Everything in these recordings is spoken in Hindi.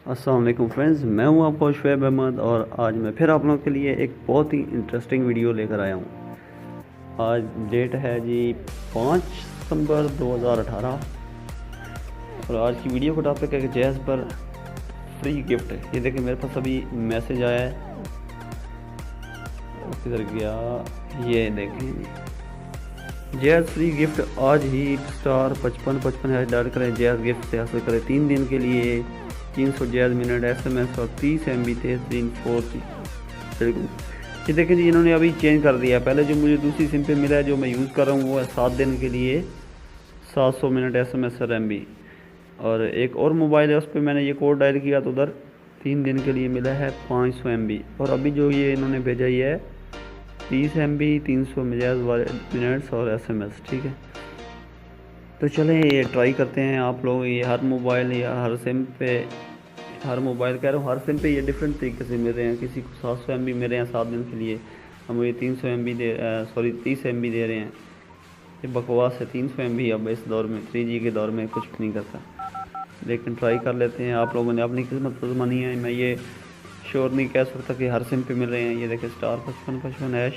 अस्सलाम वालेकुम फ्रेंड्स, मैं हूं आपका शुएब अहमद और आज मैं फिर आप लोगों के लिए एक बहुत ही इंटरेस्टिंग वीडियो लेकर आया हूं। आज डेट है जी 5 सितंबर 2018 और आज की वीडियो का टॉपिक है कि जैज़ पर फ्री गिफ्ट। ये देखिए मेरे पास अभी मैसेज आया है, किधर गया, ये देखें जैज़ फ्री गिफ्ट। आज ही स्टार 5555 हैश डायल करें, जैज़ गिफ्ट से हासिल करें 3 दिन के लिए 300 जैज़ मिनट SMS और 30 MB तेज 4G। ये देखें जी, इन्होंने अभी चेंज कर दिया। पहले जो मुझे दूसरी सिम पे मिला है, जो मैं यूज़ कर रहा हूँ, वो है 7 दिन के लिए 700 मिनट SMS और MB। और एक और मोबाइल है, उस पर मैंने ये कोड डायल किया तो उधर 3 दिन के लिए मिला है 500 MB। और अभी जो ये इन्होंने भेजा ही है 30 MB 300 मिनट्स और SMS। ठीक है, तो चलें ये ट्राई करते हैं। आप लोग ये हर मोबाइल या हर सिम पे, हर मोबाइल कह रहा हूँ, हर सिम पे ये डिफरेंट तरीके से मिल रहे हैं। किसी को 700 MB मिल रहे हैं 7 दिन के लिए, हम ये 300 MB 30 MB दे रहे हैं। ये बकवास है। 300 MB अब इस दौर में 3G के दौर में कुछ भी नहीं करता, लेकिन ट्राई कर लेते हैं। आप लोगों ने अपनी किस्मत आजमानी है। मैं ये श्योर नहीं कह सकता कि हर सिम पे मिल रहे हैं। ये देखें स्टार 5555 हैश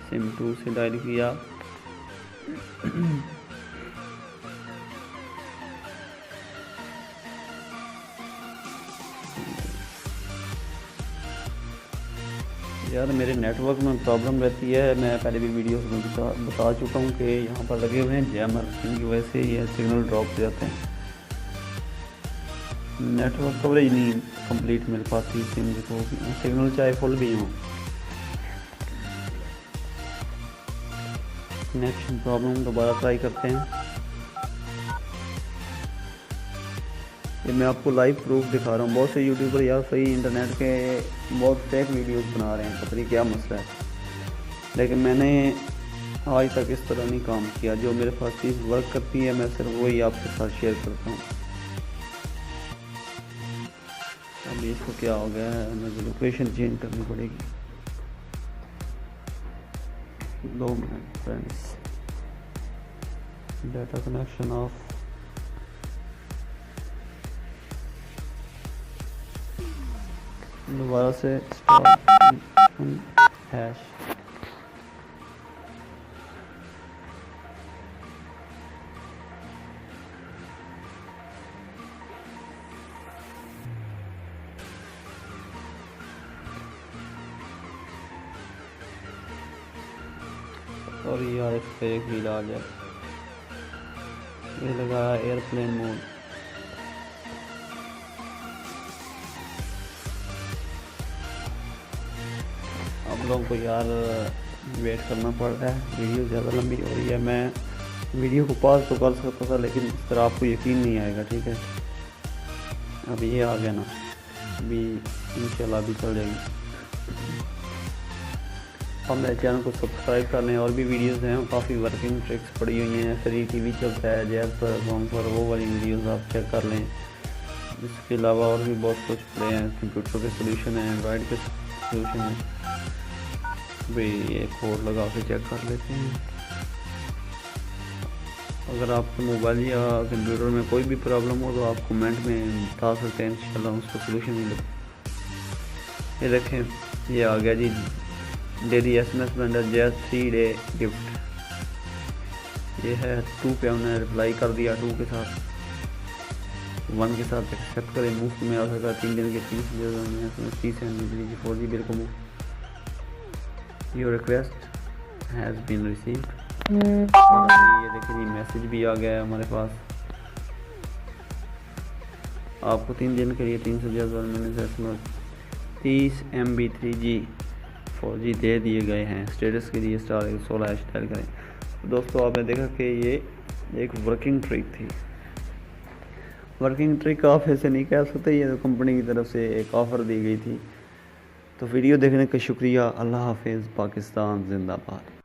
सिम 2 से डायल किया। यार मेरे नेटवर्क में प्रॉब्लम रहती है। मैं पहले भी वीडियो में बता चुका हूँ कि यहाँ पर लगे हुए हैं जैमर, जिनकी वजह से ये सिग्नल ड्रॉप हो जाते हैं। नेटवर्क कवरेज नहीं कंप्लीट मिल पाती सिम को, सिग्नल चाहे फुल भी हो। कनेक्शन प्रॉब्लम, दोबारा ट्राई करते हैं। ये मैं आपको लाइव प्रूफ दिखा रहा हूँ। बहुत से यूट्यूबर यार सही इंटरनेट के बहुत फेक वीडियोस बना रहे हैं, पता नहीं क्या मसला है, लेकिन मैंने आज तक इस तरह नहीं काम किया। जो मेरे पास चीज़ वर्क करती है, मैं सिर्फ वही आपके साथ शेयर करता हूँ। अभी इसको क्या हो गया है, मुझे लोकेशन चेंज करनी पड़ेगी। 2 minute friends, data connection of. दोबारा से हैश और यार इस पर एक रील आ जाए। ये लगा एयरप्लेन मोड। आप लोगों को यार वेट करना पड़ रहा है, वीडियो ज़्यादा लंबी हो रही है। मैं वीडियो को पॉज तो कर सकता था, लेकिन इस तरह आपको यकीन नहीं आएगा। ठीक है, अब ये आ गया ना, अभी इंशाल्लाह भी चल जाएगी। अब मेरे चैनल को सब्सक्राइब कर लें। और भी वीडियोज़ हैं, काफ़ी वर्किंग ट्रिक्स पड़ी हुई हैं। फ्री TV चलता है जैज़ पर, कौन पर, वो वाली वीडियोज़ आप चेक कर लें। इसके अलावा और भी बहुत कुछ पड़े हैं। कंप्यूटर के सोल्यूशन हैं, एंड्रॉइड के सोल्यूशन हैं। भाई ये कोड लगा के चेक कर लेते हैं। अगर आपके मोबाइल या कंप्यूटर में कोई भी प्रॉब्लम हो तो आप कमेंट में बता सकते हैं, इंशाल्लाह उसका सोल्यूशन मिलेगा। ये देखें, ये आ गया जी daily SMS vendor Jazz 3 day gift. ये है 2 पे हमने रिप्लाई कर दिया। 2 के साथ 1 के साथ एक्सेप्ट करें, मुफ्त में आ सका 3 दिन के 30 MB 4G बिल को मुफ्त। Your request has been received. ये देखिए जी मैसेज भी आ गया है हमारे पास। आपको 3 दिन के लिए 300 मिनट 30 MB 3G 4G दे दिए गए हैं। स्टेटस के लिए स्टार 16 हैश डायल करें। तो दोस्तों आपने देखा कि ये एक वर्किंग ट्रिक थी। वर्किंग ट्रिक आप ऐसे नहीं कह सकते, ये तो कंपनी की तरफ से एक ऑफ़र दी गई थी। तो वीडियो देखने का शुक्रिया। अल्लाह हाफिज़। पाकिस्तान जिंदाबाद।